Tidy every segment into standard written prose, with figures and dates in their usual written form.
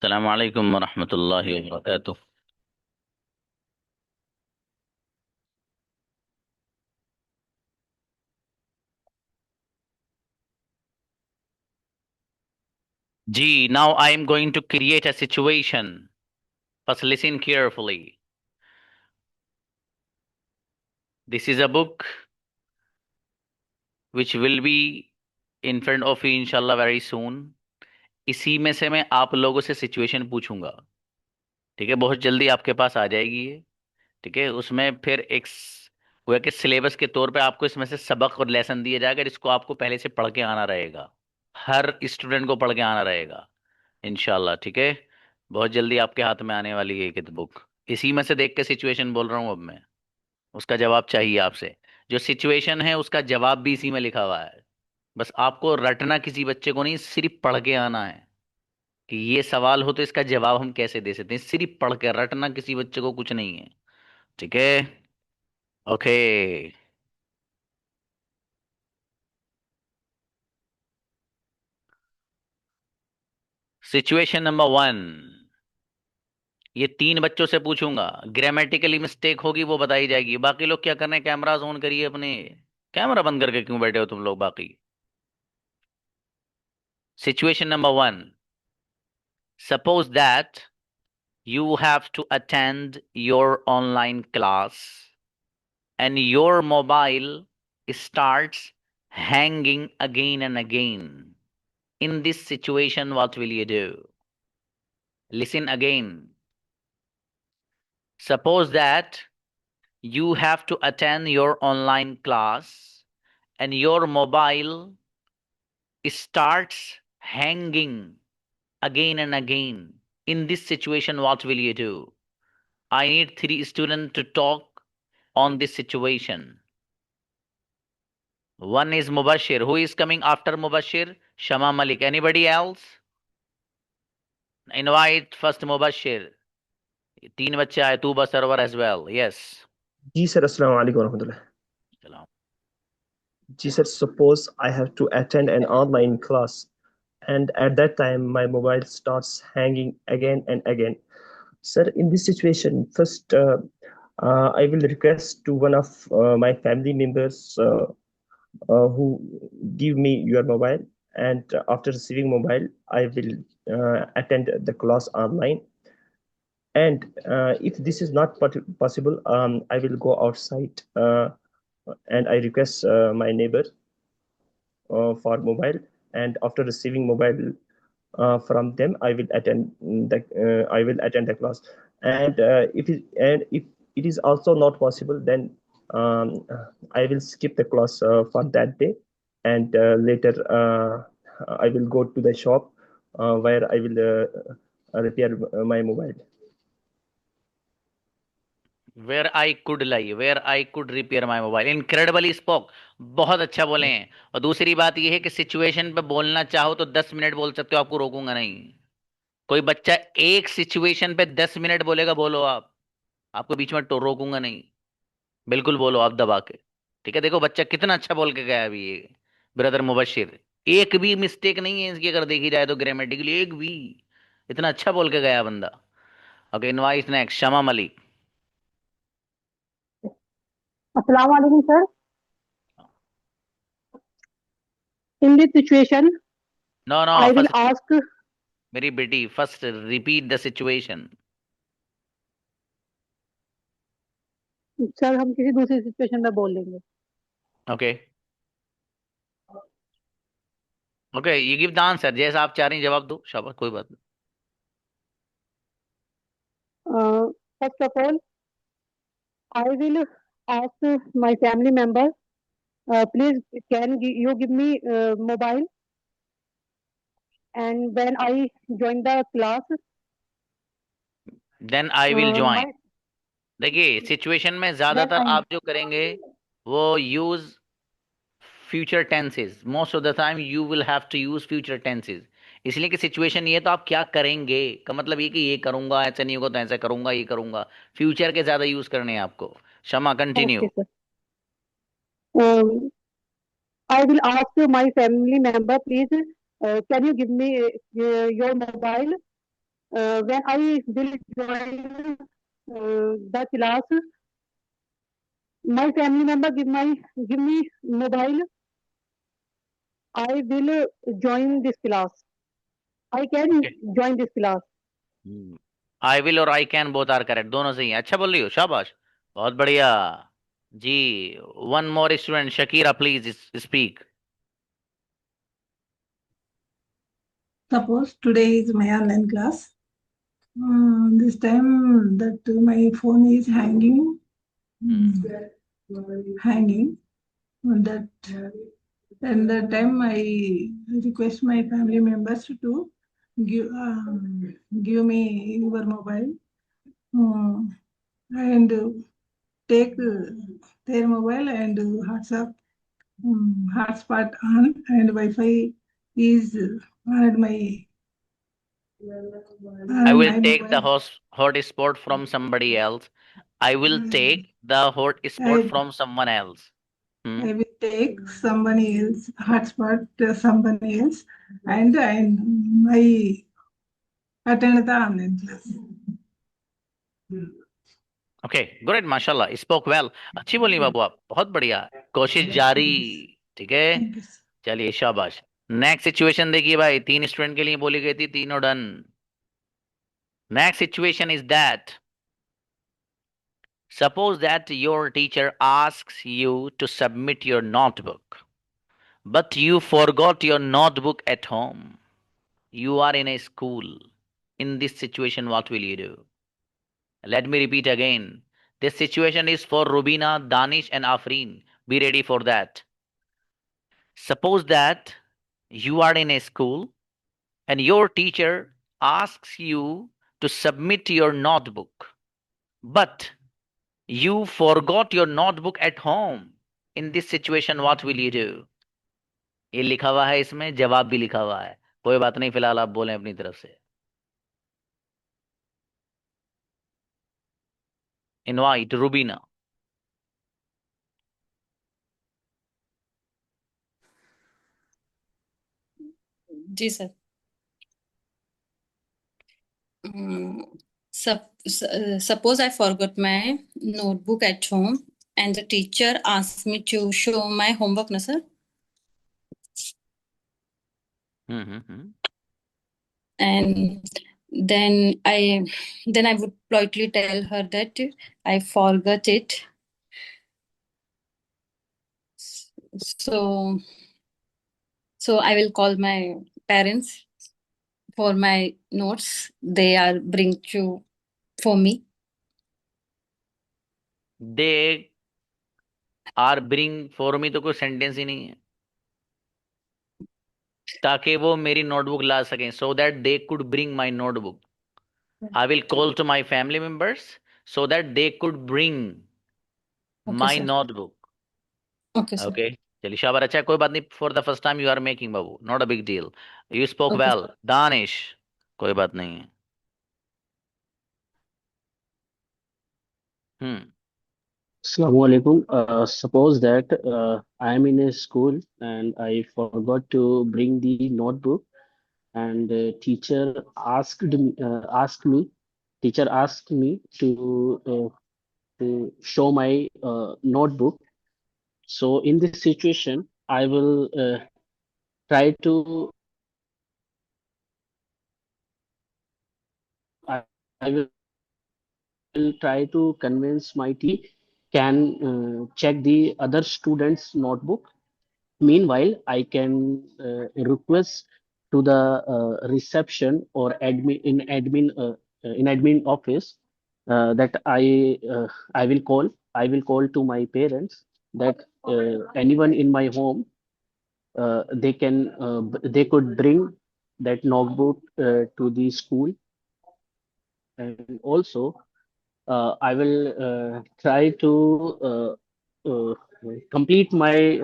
अस्सलाम वालेकुम वरहमतुल्लाहि वबरकातुह। जी, now I am going to create a situation. First listen carefully. This is a book which will be in front of you inshallah very soon. इसी में से मैं आप लोगों से सिचुएशन पूछूंगा। ठीक है, बहुत जल्दी आपके पास आ जाएगी ये। ठीक है, उसमें फिर वो है कि सिलेबस के तौर पे आपको इसमें से सबक और लेसन दिया जाएगा जिसको आपको पहले से पढ़ के आना रहेगा। हर स्टूडेंट को पढ़ के आना रहेगा इंशाल्लाह। ठीक है, बहुत जल्दी आपके हाथ में आने वाली है ये बुक। इसी में से देख के सिचुएशन बोल रहा हूँ अब मैं। उसका जवाब चाहिए आपसे। जो सिचुएशन है उसका जवाब भी इसी में लिखा हुआ है। बस आपको रटना किसी बच्चे को नहीं, सिर्फ पढ़ के आना है कि ये सवाल हो तो इसका जवाब हम कैसे दे सकते हैं। सिर्फ पढ़ के रटना किसी बच्चे को कुछ नहीं है। ठीक है, ओके। Situation number 1। ये 3 बच्चों से पूछूंगा, ग्रामेटिकली मिस्टेक होगी वो बताई जाएगी। बाकी लोग क्या करने, कैमरास ऑन करिए अपने। कैमरा बंद करके क्यों बैठे हो तुम लोग बाकी। Situation number 1। Suppose that you have to attend your online class and your mobile starts hanging again and again. In this situation, what will you do? Listen again. Suppose that you have to attend your online class and your mobile starts hanging again and again. In this situation, what will you do? I need 3 students to talk on this situation. One is Mubashir. Who is coming after Mubashir? Shama Malik. Anybody else? Invite first Mubashir. 3 बच्चे आए, Tuba server as well. Yes. जी sir, अस्सलाम वालेकुम रहमतुल्लाह। चलो। जी sir, suppose I have to attend an online class and at that time my mobile starts hanging again and again. Sir, in this situation, first I will request to one of my family members who give me your mobile, and after receiving mobile I will attend the class online. And if this is not possible, I will go outside and I request my neighbor for mobile. And after receiving mobile from them, I will attend the class. And if it is also not possible, then I will skip the class for that day, and later I will go to the shop where I will repair my mobile. Where I could repair my mobile. Incredibly spoke. बहुत अच्छा बोले हैं। और दूसरी बात यह है कि सिचुएशन पे बोलना चाहो तो 10 मिनट बोल सकते हो, आपको रोकूंगा नहीं। कोई बच्चा एक सिचुएशन पे 10 मिनट बोलेगा, बोलो आप। आपको बीच में रोकूंगा नहीं। बिल्कुल बोलो आप दबा के। ठीक है, देखो बच्चा कितना अच्छा बोल के गया अभी ये। ब्रदर मुबशिर, एक भी मिस्टेक नहीं है इसकी अगर देखी जाए तो, ग्रामेटिकली एक भी। इतना अच्छा बोल के गया बंदा। Okay, invite next Shama Malik. Assalamu alaikum, sir. In this situation, no no, I will first ask, मेरी बेटी, first repeat the situation. Sir हम किसी दूसरी सिचुएशन में बोल लेंगे। Okay okay, you give the answer जैसा आप चाह रही हैं, जवाब दो, शाबाश, कोई बात नहीं। First of all, I will ask my family member, please you give me mobile, and when I join the class, then I will join. my देखिए सिचुएशन में then ज्यादातर I आप जो करेंगे वो use future tenses. Most of the time you will have to use future tenses. इसलिए कि situation ये तो आप क्या करेंगे का मतलब ये कि ये करूंगा, ऐसा नहीं होगा तो ऐसा करूंगा, ये करूंगा। फ्यूचर के ज्यादा यूज करने हैं आपको। शमा okay, continue. sir. I will ask my family member, please, can you give me your mobile, when I will join the class, my family member give me mobile. I will join this class. I can Okay. join this class. I will और I can both are correct, दोनों सही है, अच्छा बोल रही हो, शाबाश, बहुत बढ़िया जी। One more student, Shakira please speak. Suppose today is my online class. This time that my phone is hanging, hanging. That and that time I request my family members to give me your mobile and take their mobile and WhatsApp hotspot on and Wi-Fi is on my I on will my take the mobile. hotspot from somebody else. I will take the hotspot I from someone else. Hmm. I will take somebody else hotspot somebody else and I attend the online class. Okay, good, माशाल्लाह, spoke well, अच्छी बोली बाबू आप, बहुत बढ़िया, कोशिश जारी। ठीक है, Thank you. चलिए शाबाश। नेक्स्ट सिचुएशन देखिए भाई, तीन स्टूडेंट के लिए बोली गई थी, तीनों done. Next situation is that, suppose that your teacher asks you to submit your notebook, but you forgot your notebook at home. You are in a school. In this situation, what will you do? Let me repeat again. This situation is for Rubina, Danish, and Afreen. Be ready for that. Suppose that you are in a school and your teacher asks you to submit your notebook, but you forgot your notebook at home. In this situation, what will you do? ये लिखा हुआ है, इसमें जवाब भी लिखा हुआ है, कोई बात नहीं, फिलहाल आप बोलें अपनी तरफ से। इनवाइट रूबीना। जी sir. Suppose I forgot my notebook at home and the teacher asked me to show my homework, na sir? And then I would politely tell her that I forgot it. So I will call my parents for my notes. They are bring to for me. They are bring for me तो कोई sentence ही नहीं है, ताकि वो मेरी notebook ला सकें, so that they could bring my notebook. I will call to my family members so that they could bring Okay, my sir. Notebook. Okay, sir. Okay, चलिए शाबाश, अच्छा, कोई बात नहीं, for the first time you are making बाबू, not a big deal, you spoke Okay, well. Danish, कोई बात नहीं है। Hmm. Assalamu alaikum. Suppose that I am in a school and I forgot to bring the notebook, and teacher asked me to show my notebook. So in this situation, I will try to I, I will try to convince my can check the other students' notebook. Meanwhile, I can request to the reception or admin office that I will call to my parents that anyone in my home they could bring that notebook to the school. And also I will try to complete my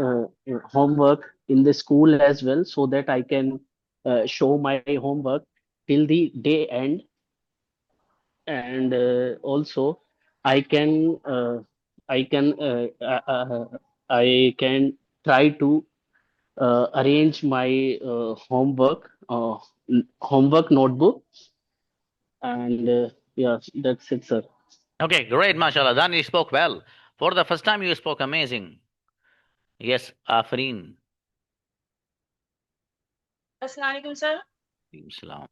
homework in the school as well, so that I can show my homework till the day end. And also, I can uh, I can uh, uh, uh, I can try to arrange my homework notebook And yeah, that's it, sir. Okay, great, mashallah. Dan, you spoke well. For the first time, you spoke amazing. Yes, Afreen. Assalamualaikum, sir. Salam.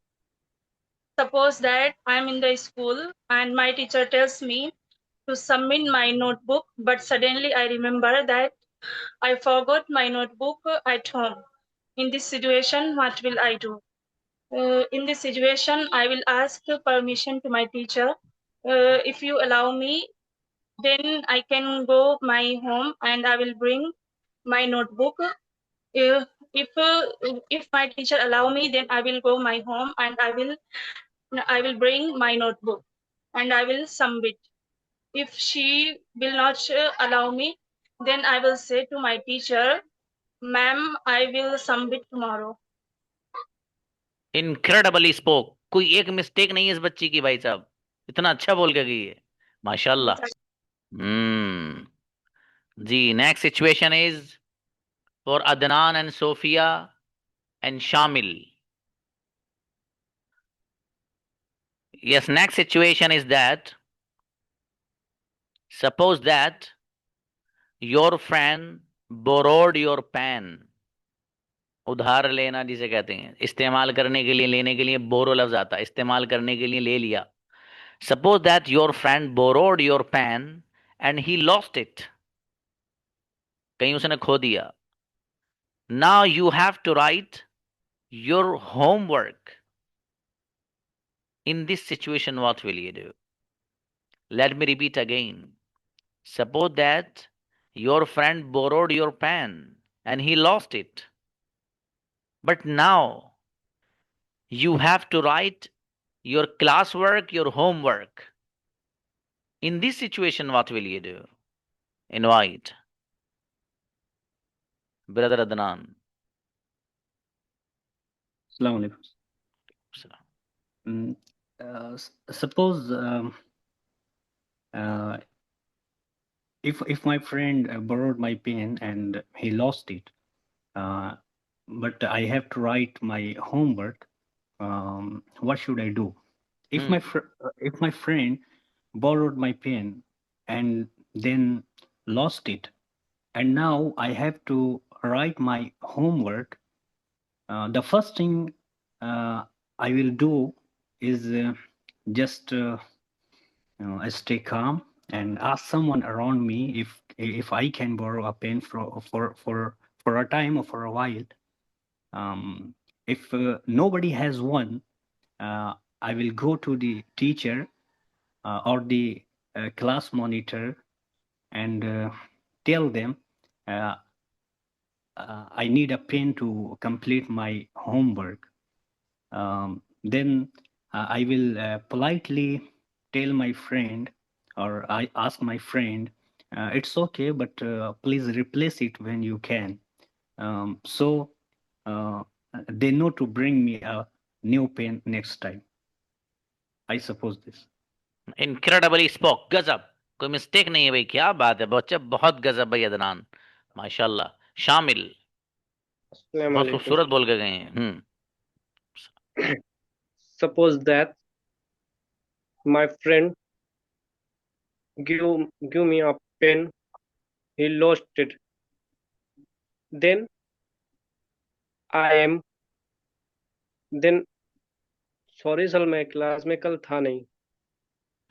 Suppose that I'm in the school and my teacher tells me to submit my notebook, but suddenly I remember that I forgot my notebook at home. In this situation, what will I do? In this situation, I will ask permission to my teacher. If you allow me, then I can go my home and I will bring my notebook. Uh, if my teacher allow me, then I will go my home and I will bring my notebook and I will submit. If she will not allow me, then I will say to my teacher, ma'am, I will submit tomorrow. Incredibly spoke. कोई एक mistake नहीं है इस बच्ची की भाई साहब. इतना अच्छा बोल के गई है. माशाल्लाह. हम्म. जी, next situation is for Adnan and Sophia and Shamil. Yes, next situation is that suppose that your friend borrowed your pen. उधार लेना जिसे कहते हैं, इस्तेमाल करने के लिए, लेने के लिए बोरो लफ्ज आता है, इस्तेमाल करने के लिए ले लिया. Suppose that your friend borrowed your pen and he lost it. कहीं उसने खो दिया. Now you have to write your homework. In this situation, what will you do? Let me repeat again. Suppose that your friend borrowed your pen and he lost it. But now you have to write your classwork, your homework. In this situation, what will you do? Invite Brother Adnan. Assalamu alaikum. Suppose if my friend borrowed my pen and he lost it, but I have to write my homework, what should I do? If my friend borrowed my pen and then lost it, and now I have to write my homework, the first thing I will do is just stay calm and ask someone around me if I can borrow a pen for a time or for a while. If nobody has one, I will go to the teacher or the class monitor and tell them I need a pen to complete my homework. Then I will politely tell my friend, or I ask my friend, it's okay, but please replace it when you can. So they know to bring me a new pen next time. I suppose this. Incredibly spoke. गजब. कोई mistake नहीं है भाई. क्या बात है बच्चा. बहुत गजब भाई अदनान. माशाल्लाह. शामिल. बहुत खूबसूरत बोल के गए हैं. Suppose that my friend give me a pen, he lost it. Then sorry sir, मैं क्लास में कल था नहीं.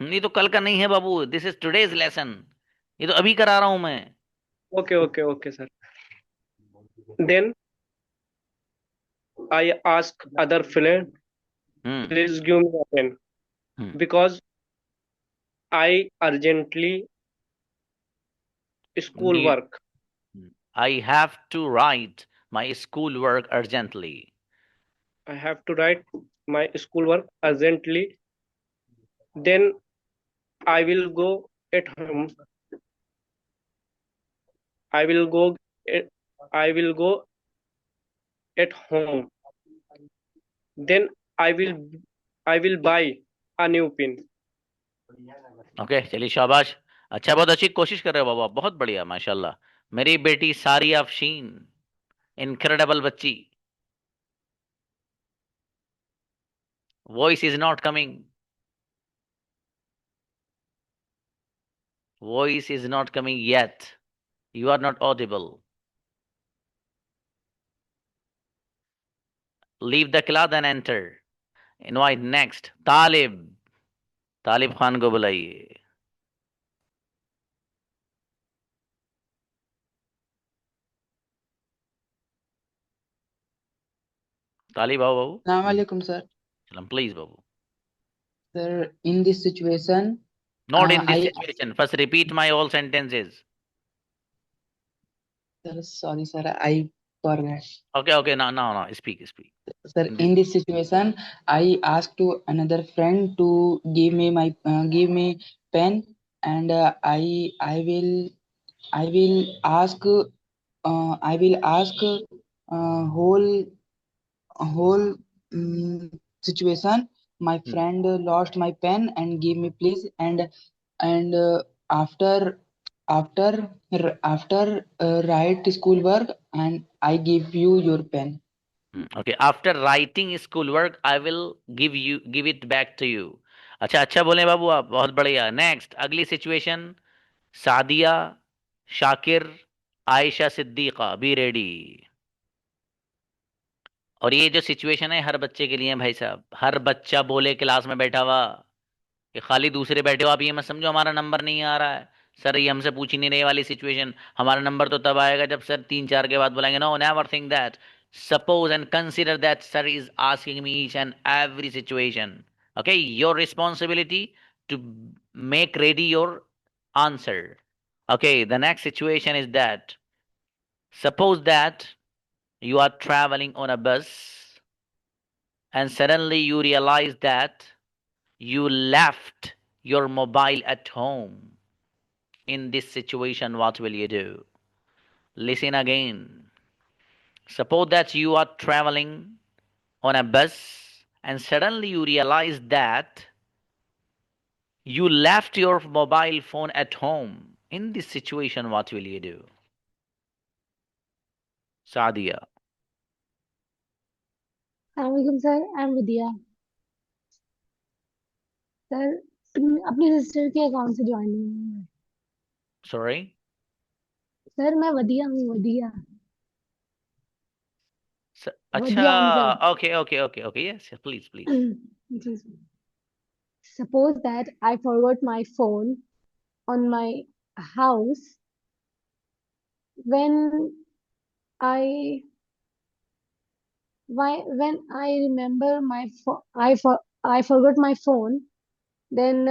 ये तो कल का नहीं है बाबू. This is today's lesson. ये तो अभी करा रहा हूं मैं. Okay sir. Then I ask other friend, please give me a pen, because I urgently school work. I have to write my school work urgently. I have to write my school work urgently. Then I will go at home. I will go at home. Then I will buy a new pen. Okay, चलिए शाबाश. अच्छा, बहुत अच्छी कोशिश कर रहे हो बाबा. बहुत बढ़िया माशाल्लाह. मेरी बेटी सारिया अफशीन. इनक्रेडिबल बच्ची. Voice is not coming. Voice is not coming yet. You are not audible. Leave the class and enter. Invite next. Talib. तालिब खान को बुलाइए. तालिब आओ बाबू. Assalamualaikum, sir. Salam, please Babu. Sir, in this situation, Not in this I situation. First repeat my all sentences. sir, sorry, sir, I forgot. Okay. No. Speak. Sir, in this situation, I asked to another friend to give me my give me pen, and I will ask whole situation. My friend lost my pen and give me please, and after write schoolwork, and I give you your pen. Okay. After writing schoolwork, I will give it back to you. अच्छा बोले बाबू आप. बहुत बढ़िया. Next अगली situation. Sadia, Shakir, Ayesha Siddiqa, be ready. और ये जो situation है हर बच्चे के लिए है भाई साहब. हर बच्चा बोले क्लास में बैठा हुआ कि खाली दूसरे बैठे हो आप ये मत समझो हमारा नंबर नहीं आ रहा है सर, ये हमसे पूछ ही नहीं रहे वाली सिचुएशन. हमारा नंबर तो तब आएगा जब सर 3-4 के बाद बोलेंगे. No, never think that. Suppose and consider that sir is asking me each and every situation. Okay, your responsibility to make ready your answer. Okay, the next situation is that suppose that you are traveling on a bus and suddenly you realize that you left your mobile at home. In this situation, what will you do? Listen again. Suppose that you are traveling on a bus and suddenly you realize that you left your mobile phone at home. In this situation, what will you do? Sadia. Assalamualaikum sir, I'm Vidya. Sir अपनी sister के account से join हूँ. Sorry? Sir मैं वदिया हूँ. वदिया अच्छा. हूँ sir. Okay. Yes, please. जी sir. Suppose that I forgot my phone on my house when I remember I forgot my phone, then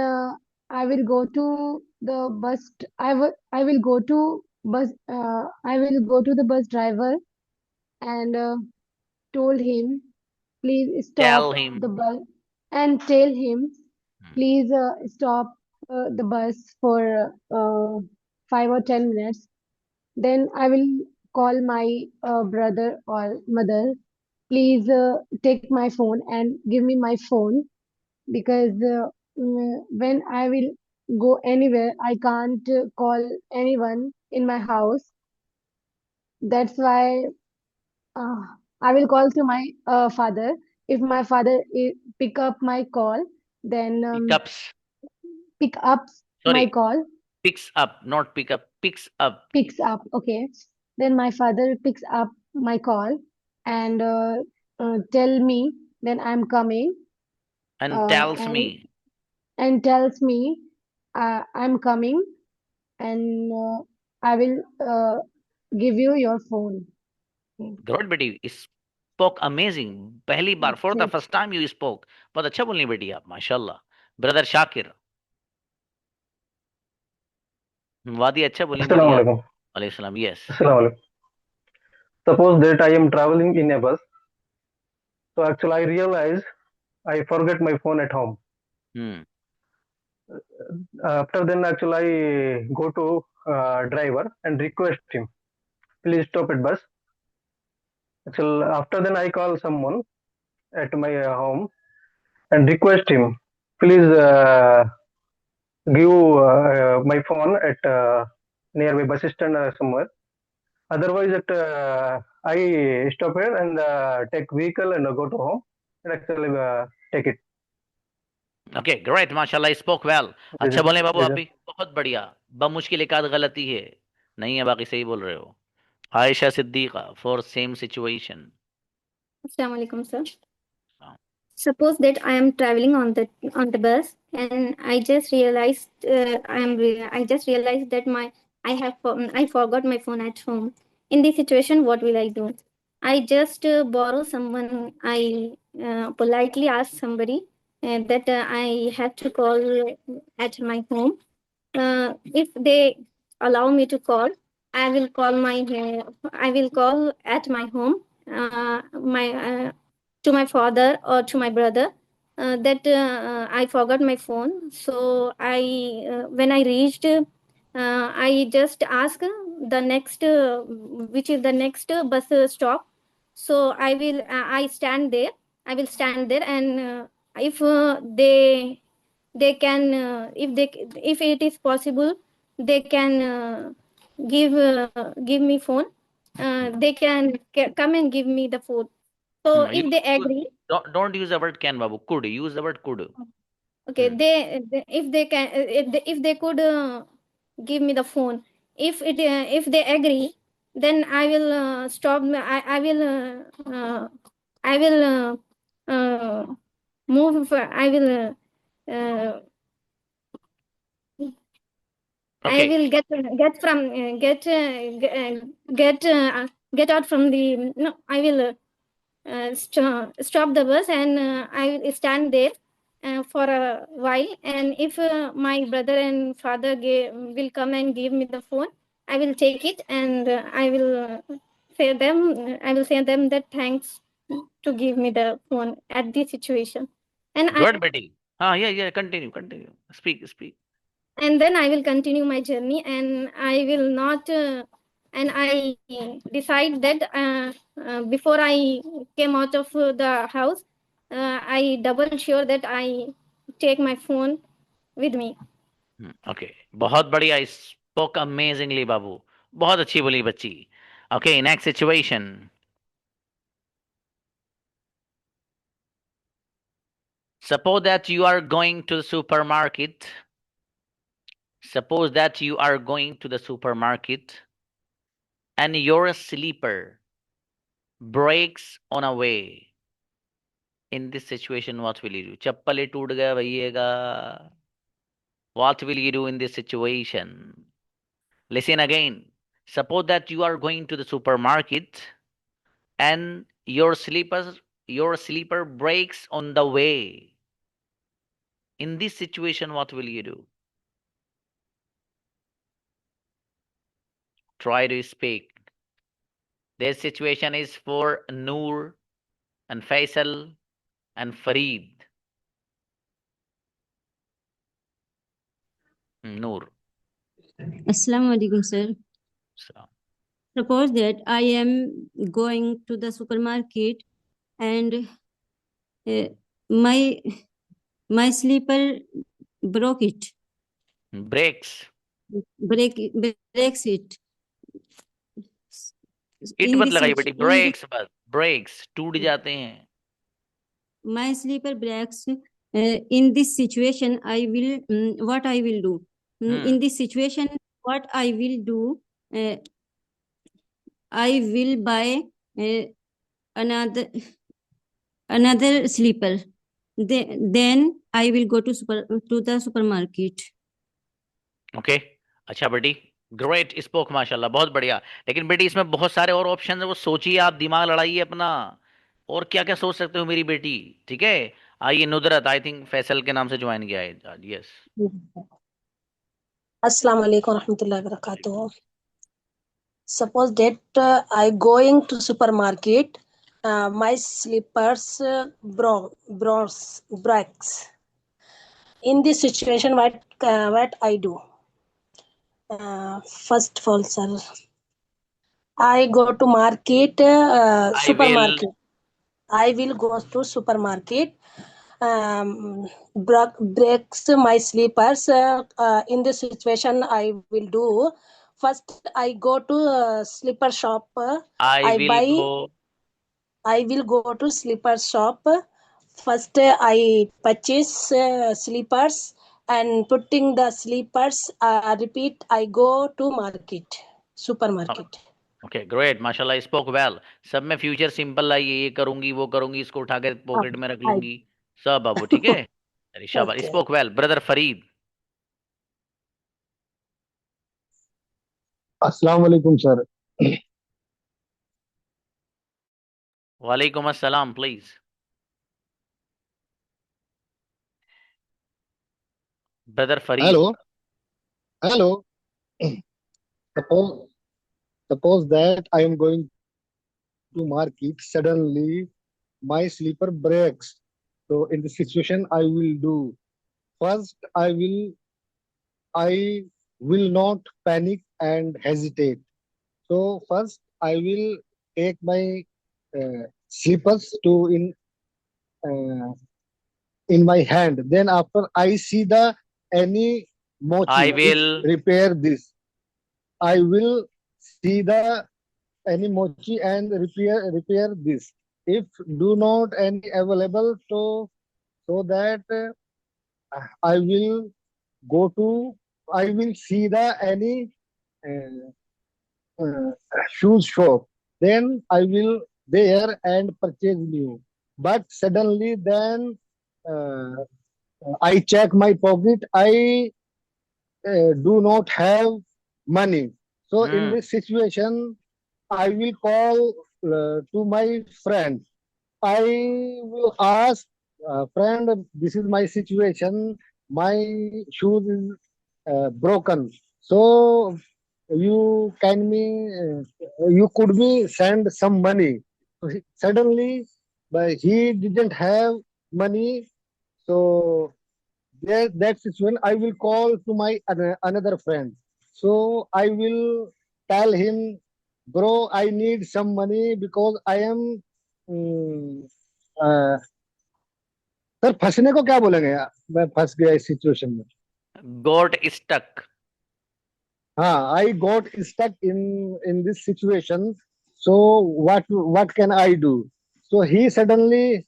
I will go to the bus. I will go to bus. I will go to the bus driver and told him, please stop Tell him. the bus, and tell him, please stop the bus for 5 or 10 minutes. Then I will call my brother or mother. Please take my phone and give me my phone, because when I will go anywhere, I can't call anyone in my house. That's why I will call to my father. If my father pick up my call, then pick up my call. Picks up, not pick up. Picks up. Picks up. Okay. Then my father picks up my call and tell me then I'm coming. And tells me. And tells me I'm coming, and I will give you your phone. Good, बेटी. Spoke amazing. पहली बार, for the first time you spoke. बहुत अच्छा बोलनी बेटी आप, माशाल्लाह. Brother Shakir. वादी अच्छा बोली. Assalamualaikum. Alayhi salam. Yes. Assalamualaikum. Suppose that I am traveling in a bus. So actually I realize I forget my phone at home. After then actually I go to driver and request him, please stop at bus. Actually after then I call someone at my home and request him, please give my phone at nearby bus stand or somewhere. Otherwise, I stop here and take vehicle and go to home and actually take it. Okay great माशाल्लाह spoke well. जी अच्छा sir. बोले बाबू जी आप sir. भी बहुत बढ़िया। बमुश्किल एक आध गलती है, नहीं है बाकी सही बोल रहे हो। Ayesha Siddiqa for same situation. Assalamu alaikum, sir. Suppose that I am traveling on the bus, and I just realized I just realized that I forgot my phone at home. In this situation, what will I do? I just borrow someone. I politely ask somebody that I have to call at my home. If they allow me to call, I will call at my home. My To my father or to my brother that I forgot my phone. So when I reached, I just ask the next, which is the next bus stop. So I stand there. I will stand there, and if they can, if it is possible, they can give me phone. They can come and give me the phone. So if they agree, Don't use the word can babu, could use the word could. okay, if they can, if they could give me the phone, if they agree, then I will stop. I will move. I will. I Okay. will get out from the. No, I will stop the bus, and I will stand there for a while. And if my brother and father will come and give me the phone, I will take it, and I will say them that thanks to give me the phone at this situation. And Good Betty. Yeah, continue. Speak. and then I will continue my journey, and I will not. And I decide that before I came out of the house, I double sure that I take my phone with me. Okay, बहुत बढ़िया, spoke amazingly बाबू, बहुत अच्छी बोली बच्ची। Okay, next situation. Suppose that you are going to the supermarket. Suppose that you are going to the supermarket and your sleeper breaks on a way. In this situation, what will you do? चप्पल ही टूट गया भैया। What will you do in this situation? Listen again. Suppose that you are going to the supermarket and your sleeper breaks on the way. In this situation, what will you do? Try to speak. This situation is for Noor and Faisal and Fareed. Noor. Assalamu alaikum, sir. So, Suppose that I am going to the supermarket and uh, my sleeper broke it. breaks. Breaks it. It In मत this लगाइए sit- बेटी, in this, breaks बस, breaks टूट जाते हैं। my sleeper breaks. In this situation, I will what I will do. In this situation, what I will do. I will buy another sleeper. Then I will go to the supermarket. Okay अच्छा बेटी, great spoke माशाल्लाह, बहुत बढ़िया। लेकिन बेटी इसमें बहुत सारे और ऑप्शन है, वो सोचिए आप, दिमाग लड़ाइए अपना, और क्या क्या सोच सकते हो मेरी बेटी। ठीक है, आइए नुदरत, आई थिंक फैसल के नाम से ज्वाइन किया है आज। Yes. Assalamu alaikum warahmatullahi wabarakatuh. Suppose that I going to supermarket, my slippers breaks. In this situation, what I do? First of all, sir, I go to market, supermarket. I will go to supermarket. Breaks my slippers. In this situation, I will do. First, I go to slipper shop. I will go to slipper shop. First, I purchase slippers and putting the slippers. Repeat. I go to market, supermarket. Okay great माशाल्लाह spoke well सब में future simple लाइए ये करूंगी वो करूंगी इसको उठा के पॉकेट में रख I लूंगी सब बाबू ठीक है अरे शाबाश okay. Spoke well brother Farid अस्सलाम वालेकुम सर। वालेकुम अस्सलाम please brother Farid hello hello. suppose suppose that I am going to market, suddenly my sleeper breaks. So in this situation I will do, first I will not panic and hesitate. So first I will take my slippers in my hand. Then after I see the any I mochi which will repair this, I will see the any mochi and repair this. If do not any available, so that I will I will see the any uh, shoes shop. Then I will there and purchase new. But suddenly then uh, I check my pocket. I do not have money. So in this situation, I will call to my friend. I will ask, friend, this is my situation. My shoes is broken. So you could me send some money. So suddenly, but he didn't have money. So that situation, I will call to my another friend. So I will tell him, bro, I need some money because I am uh, sir फंसने को क्या बोलेंगे यार? मैं फंस गया इस situation में। got stuck हाँ, I got stuck in this situation. So what can I do? So he suddenly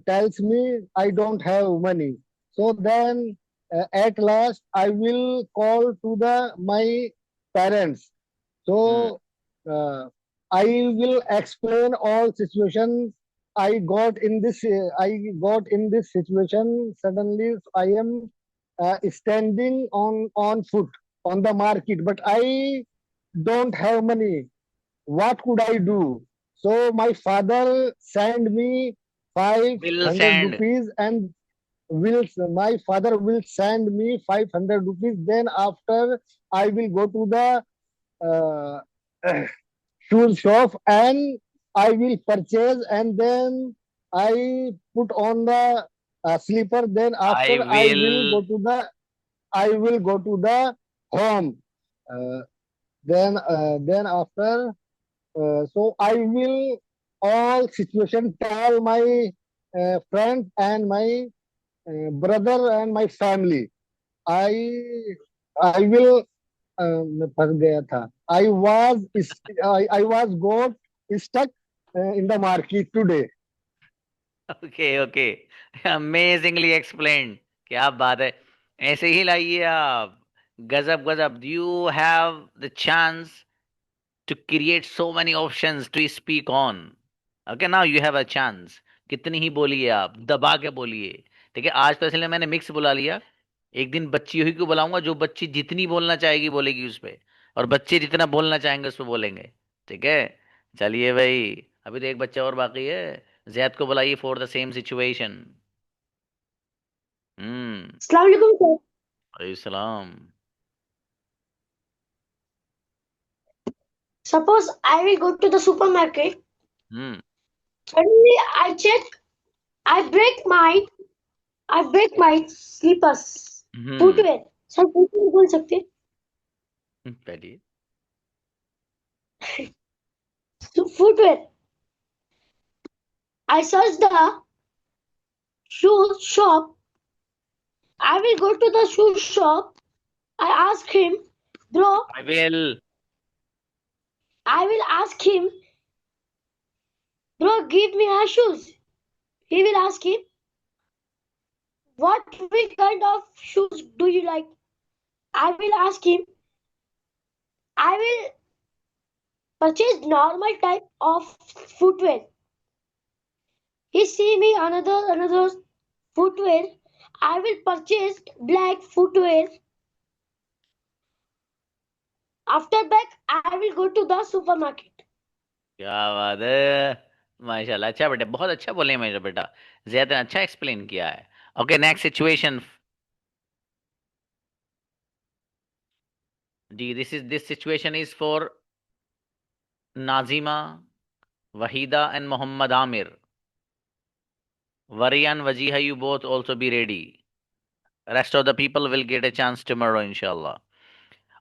tells me I don't have money. So then at last I will call to my parents. So I will explain all situation I got in this situation. Suddenly I am standing on foot on the market, but I don't have money. What could I do? So my father send me will 500 send rupees and my father will send me 500 rupees. Then after I will go to the shoe shop and I will purchase, and then I put on the slipper. Then I after will I will go to the home. Uh, then after so I will all situation tell my friend and my brother and my family. I I will मैं फंस गया था. I was got stuck in the market today. Okay okay amazingly explained क्या बात है ऐसे ही लाइए आप गजब गजब you have the chance to create so many options to speak on. Okay, now you have a chance. कितनी ही बोलिए आप दबा के बोलिए ठीक है आज तो इसलिए मैंने मिक्स बुला लिया एक दिन बच्ची हुई को बुलाऊंगा जो बच्ची जितनी बोलना चाहेगी बोलेगी उस पे और बच्चे जितना बोलना चाहेंगे उस पे बोलेंगे ठीक है चलिए भाई अभी तो एक बच्चा और बाकी है जैद को बुलाइए for the same situation Assalamu alaikum, sir. सलाम Suppose I will go to the supermarket. Hmm Suddenly I check. I break my slippers. Footwear. Sir, footwear बोल सकते हैं? पहले So, footwear. I search the shoe shop. I will go to the shoe shop. I ask him, bro. I will ask him, bro, give me a shoes. He will ask him, which kind of shoes do you like? I will ask him, I will purchase normal type of footwear. He see me another footwear. I will purchase black footwear. After that, I will go to the supermarket. क्या बात है, माशाल्लाह। अच्छा बेटा, बहुत अच्छा बोले मेरा बेटा, ज्यादा अच्छा एक्सप्लेन किया है। ओके, नेक्स्ट सिचुएशन जी। This situation is for Nazima, Waheeda and Mohammad Aamir. Varian, Wajiha, you both also be ready. Rest of the people will get a chance tomorrow, inshallah.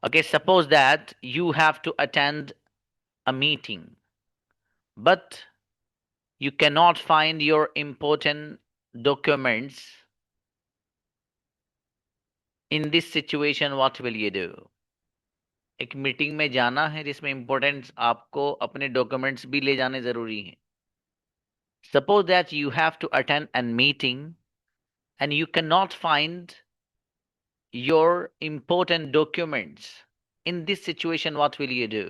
Okay, suppose that you have to attend a meeting, but you cannot find your important documents. In this situation, what will you do? एक meeting में जाना है जिसमें important आपको अपने documents भी ले जाने जरूरी हैं. Suppose that you have to attend a meeting and you cannot find your important documents. In this situation, what will you do?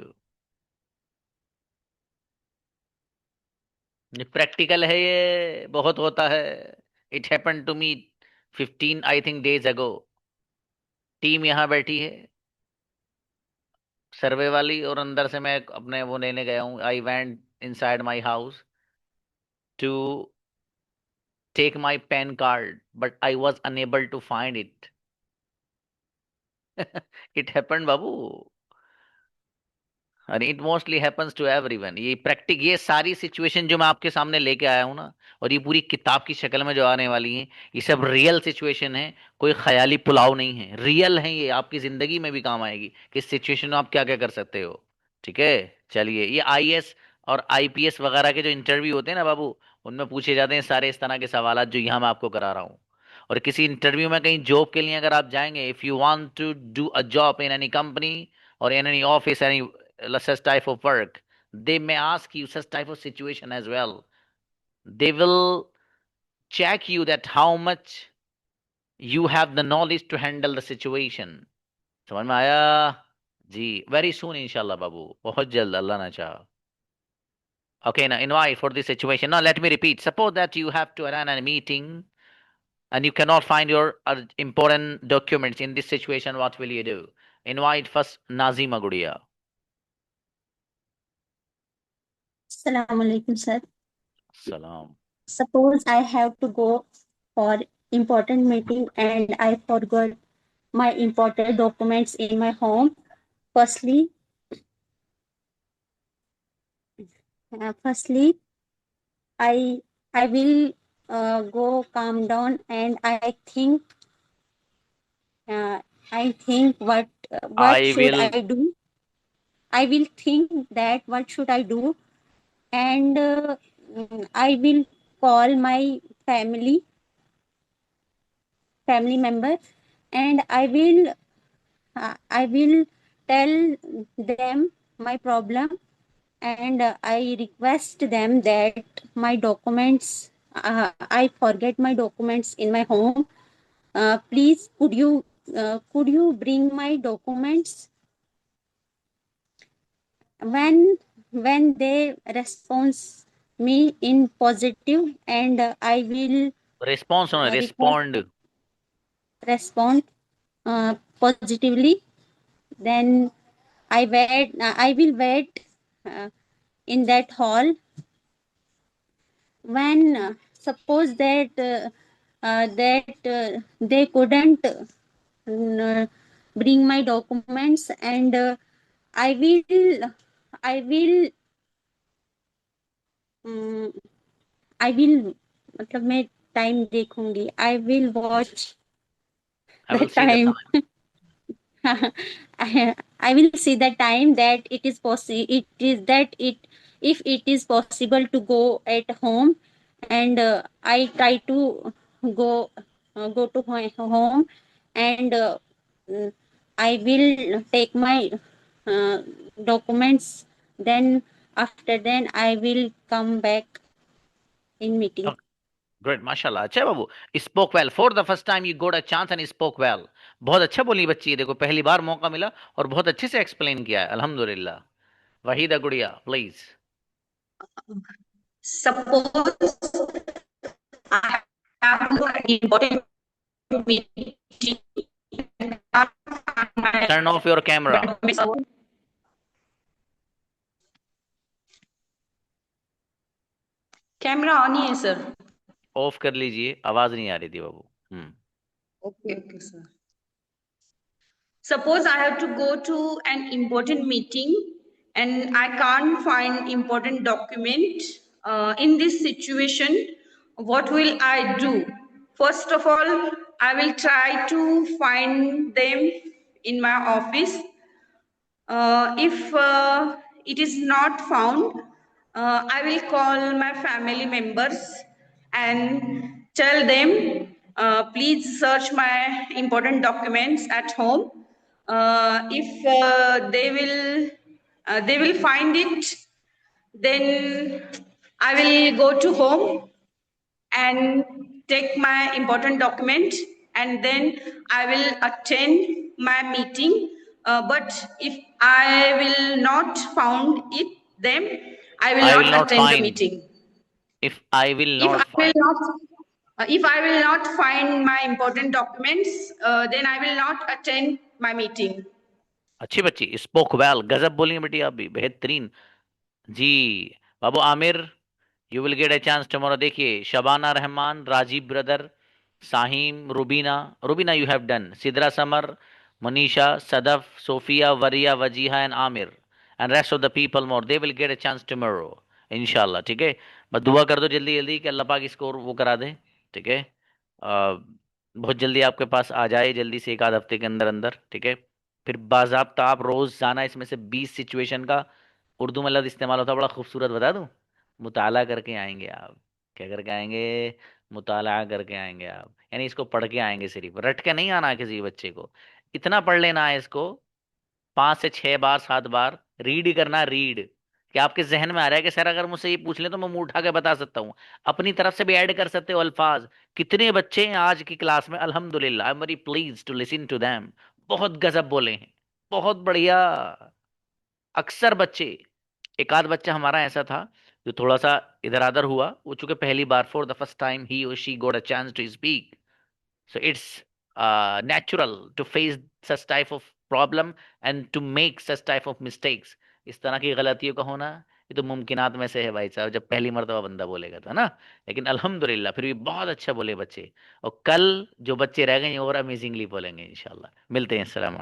Practical है ये, बहुत होता है. It happened to me 15 I think days ago. Team यहाँ बैठी है सर्वे वाली, और अंदर से मैं अपने वो लेने गया हूँ. I went inside my house to take my PAN card, but I was unable to find it. It happened बाबू, और it mostly happens to everyone. ये सारी सिचुएशन जो मैं आपके सामने लेके आया हूं ना, और ये पूरी किताब की शक्ल में जो आने वाली हैं, ये सब रियल सिचुएशन है. कोई ख्याली पुलाव नहीं है, रियल है. ये आपकी जिंदगी में भी काम आएगी कि इस सिचुएशन में आप क्या क्या कर सकते हो. ठीक है, चलिए. ये आईएएस और आईपीएस वगैरह के जो इंटरव्यू होते हैं ना बाबू, उनमें पूछे जाते हैं सारे इस तरह के सवाल जो यहाँ मैं आपको करा रहा हूँ. और किसी इंटरव्यू में कहीं जॉब के लिए अगर आप जाएंगे, if you want to do a job in any company or in any office, any such type of work, they may ask you such type of situation as well. They will check you that how much you have the knowledge to handle the situation. समझ में आया जी? Very soon inshallah बाबू, बहुत जल्द अल्लाह ना चाह. Okay, now invite for this situation. Now let me repeat. Suppose that you have to run a meeting and you cannot find your important documents. In this situation, what will you do? Invite first Nazima Gudiya. Assalamu alaikum, sir. Salam. Suppose I have to go for important meeting and I forgot my important documents in my home. Firstly, I will go calm down and I think what I should will I do? I will think that what should I do, and I will call my family member, and I will tell them my problem, and I request them that my documents, I forget my documents in my home. Please, could you bring my documents? When they respond me in positive, and I will response or respond positively, then I will wait in that hall. When suppose that they couldn't bring my documents, and I will मतलब मैं time देखूंगी. I will watch the time. I will see the time that it is possible. If it is possible to go at home, and I try to go to my home, and I will take my documents. Then after then I will come back in meeting. Great, माशाल्लाह, अच्छा है बाबू। Spoke well for the first time, you got a chance and spoke well. बहुत अच्छा बोली बच्ची, देखो पहली बार मौका मिला और बहुत अच्छे से एक्सप्लेन किया है, अल्हम्दुलिल्लाह। वहीदा गुड़िया please. Suppose I have an important meeting. Turn off your camera. Camera on ही है सर। ऑफ कर लीजिए, आवाज नहीं आ रही थी बाबू। Okay, okay, sir. Suppose I have to go to an important meeting and I can't find important document. In this situation, what will I do? First of all, I will try to find them in my office. If it is not found, I will call my family members and tell them, please search my important documents at home. If they will find it, then I will go to home and take my important document, and then I will attend my meeting. But if I will not found it, then I will I will not not attend the find. meeting. If I will If not I will find. not, if I will not find my important documents, then I will not attend my meeting. अच्छी बच्ची, spoke well, गजब बोली हैं बेटी आप भी, बेहतरीन जी। बाबू Aamir, you will get a chance tomorrow. देखिए Shabana Rahman, Rajeev brother, Sahim, Rubina, Rubina you have done, Sidra Samar, Manisha, Sadaf, Sophia, Variya, Wajiha and Aamir and rest of the people more, they will get a chance tomorrow इंशाल्लाह। ठीक है, बस दुआ कर दो जल्दी जल्दी कि अल्लाह पाक इसको वो करा दे। ठीक है, बहुत जल्दी आपके पास आ जाए, जल्दी से एक आध हफ्ते के अंदर अंदर। ठीक है, फिर बाज़ाब्ता आप रोज जाना, इसमें से 20 सिचुएशन का उर्दू में लफ्ज़ इस्तेमाल होता है, बड़ा खूबसूरत बता दूं, मुताला करके आएंगे आप। क्या करके आएंगे? मुताला करके आएंगे आप, यानी इसको पढ़ के आएंगे, सिर्फ रट के नहीं आना किसी बच्चे को। इतना पढ़ लेना है इसको, 5 से 6 बार 7 बार रीड ही करना, रीड। कि आपके जहन में आ रहा है कि सर अगर मुझसे ये पूछ ले तो मैं मुंह उठा के बता सकता हूँ। अपनी तरफ से भी ऐड कर सकते हो अल्फाज। कितने बच्चे हैं आज की क्लास में, अल्हम्दुलिल्लाह, I am very please to listen to them. बहुत गजब बोले हैं, बहुत बढ़िया। अक्सर बच्चे, एक आध बच्चा हमारा ऐसा था जो थोड़ा सा इधर आधर हुआ, वो चूंकि पहली बार फॉर द फर्स्ट टाइम ही और she got a chance to speak, so it's natural to face such type of problem and to make such type of mistakes। इस तरह की गलतियों का होना ये तो मुमकिनात में से है भाई साहब, जब पहली मर्तबा बंदा बोलेगा तो, है ना। लेकिन अल्हम्दुलिल्लाह फिर भी बहुत अच्छा बोले बच्चे, और कल जो बच्चे रह गए हैं और अमेजिंगली बोलेंगे इंशाल्लाह। मिलते हैं, अस्सलाम वालेकुम।